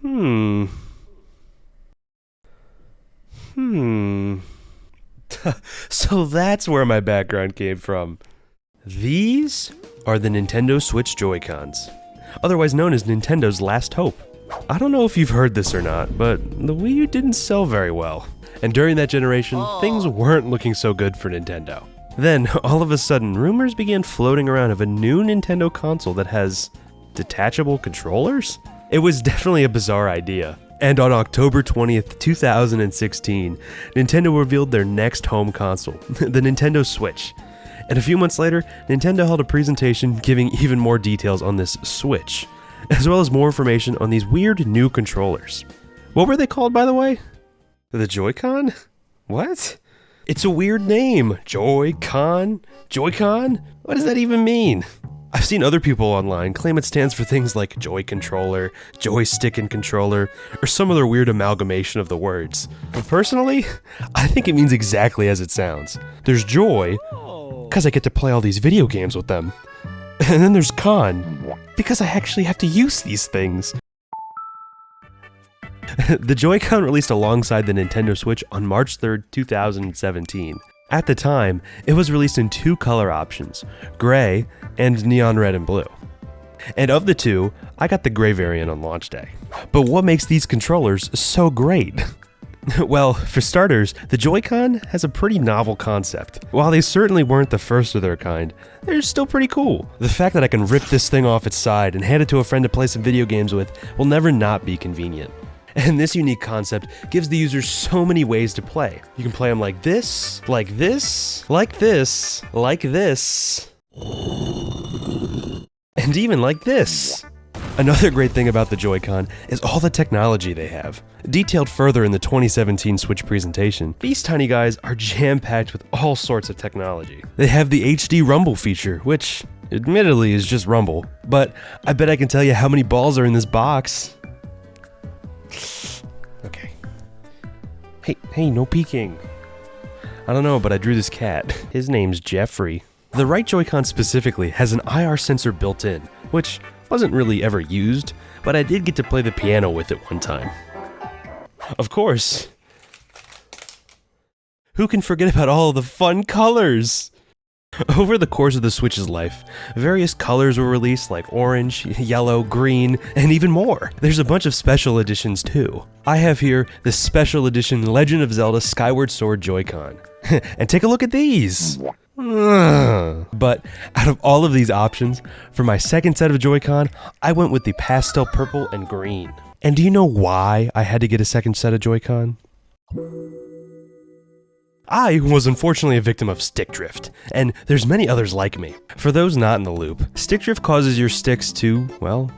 Hmm. Hmm. So that's where my background came from. These are the Nintendo Switch Joy-Cons, otherwise known as Nintendo's last hope. I don't know if you've heard this or not, but the Wii U didn't sell very well. And during that generation, things weren't looking so good for Nintendo. Then, all of a sudden, rumors began floating around of a new Nintendo console that has detachable controllers? It was definitely a bizarre idea. And on October 20th, 2016, Nintendo revealed their next home console, the Nintendo Switch. And a few months later, Nintendo held a presentation giving even more details on this Switch, as well as more information on these weird new controllers. What were they called, by the way? The Joy-Con? What? It's a weird name. Joy-Con? Joy-Con? What does that even mean? I've seen other people online claim it stands for things like Joy Controller, Joystick and Controller, or some other weird amalgamation of the words. But personally, I think it means exactly as it sounds. There's Joy, because I get to play all these video games with them. And then there's Con, because I actually have to use these things. The Joy-Con released alongside the Nintendo Switch on March 3rd, 2017. At the time, it was released in two color options, gray and neon red and blue. And of the two, I got the gray variant on launch day. But what makes these controllers so great? Well, for starters, the Joy-Con has a pretty novel concept. While they certainly weren't the first of their kind, they're still pretty cool. The fact that I can rip this thing off its side and hand it to a friend to play some video games with will never not be convenient. And this unique concept gives the user so many ways to play. You can play them like this, like this, like this, like this, and even like this. Another great thing about the Joy-Con is all the technology they have. Detailed further in the 2017 Switch presentation, these tiny guys are jam-packed with all sorts of technology. They have the HD Rumble feature, which admittedly is just rumble, but I bet I can tell you how many balls are in this box. Okay. Hey, no peeking. I don't know, but I drew this cat. His name's Jeffrey. The right Joy-Con specifically has an IR sensor built in, which wasn't really ever used, but I did get to play the piano with it one time. Of course. Who can forget about all of the fun colors? Over the course of the Switch's life, various colors were released like orange, yellow, green, and even more. There's a bunch of special editions too. I have here the special edition Legend of Zelda Skyward Sword Joy-Con. And take a look at these! But out of all of these options, for my second set of Joy-Con, I went with the pastel purple and green. And do you know why I had to get a second set of Joy-Con? I was unfortunately a victim of stick drift, and there's many others like me. For those not in the loop, stick drift causes your sticks to, well,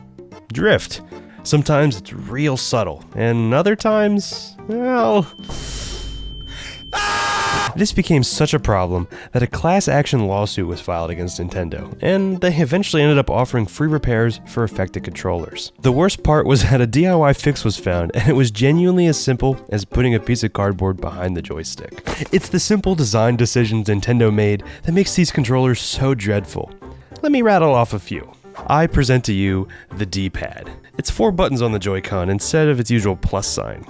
drift. Sometimes it's real subtle, and other times, well... This became such a problem that a class action lawsuit was filed against Nintendo, and they eventually ended up offering free repairs for affected controllers. The worst part was that a DIY fix was found, and it was genuinely as simple as putting a piece of cardboard behind the joystick. It's the simple design decisions Nintendo made that makes these controllers so dreadful. Let me rattle off a few. I present to you the D-pad. It's 4 buttons on the Joy-Con instead of its usual plus sign.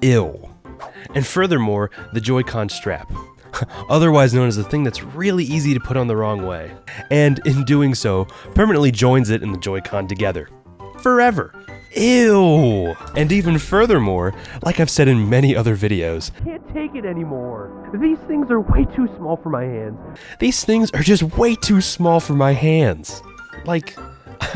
Ew. And furthermore, the Joy-Con strap, otherwise known as the thing that's really easy to put on the wrong way, and in doing so, permanently joins it and the Joy-Con together. Forever. Ew! And even furthermore, like I've said in many other videos, can't take it anymore. These things are way too small for my hands. These things are just way too small for my hands. Like,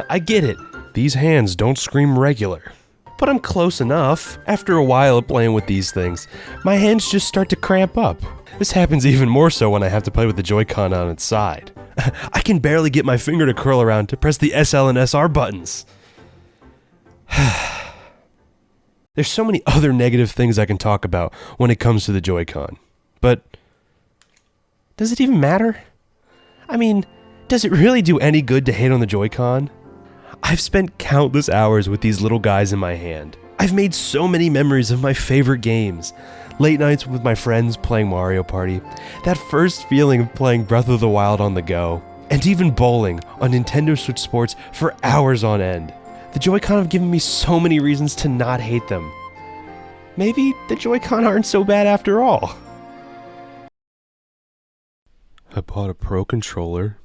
I get it. These hands don't scream regular. But I'm close enough. After a while of playing with these things, my hands just start to cramp up. This happens even more so when I have to play with the Joy-Con on its side. I can barely get my finger to curl around to press the SL and SR buttons. There's so many other negative things I can talk about when it comes to the Joy-Con. But does it even matter? I mean, does it really do any good to hate on the Joy-Con? I've spent countless hours with these little guys in my hand. I've made so many memories of my favorite games. Late nights with my friends playing Mario Party, that first feeling of playing Breath of the Wild on the go, and even bowling on Nintendo Switch Sports for hours on end. The Joy-Con have given me so many reasons to not hate them. Maybe the Joy-Con aren't so bad after all. I bought a Pro controller,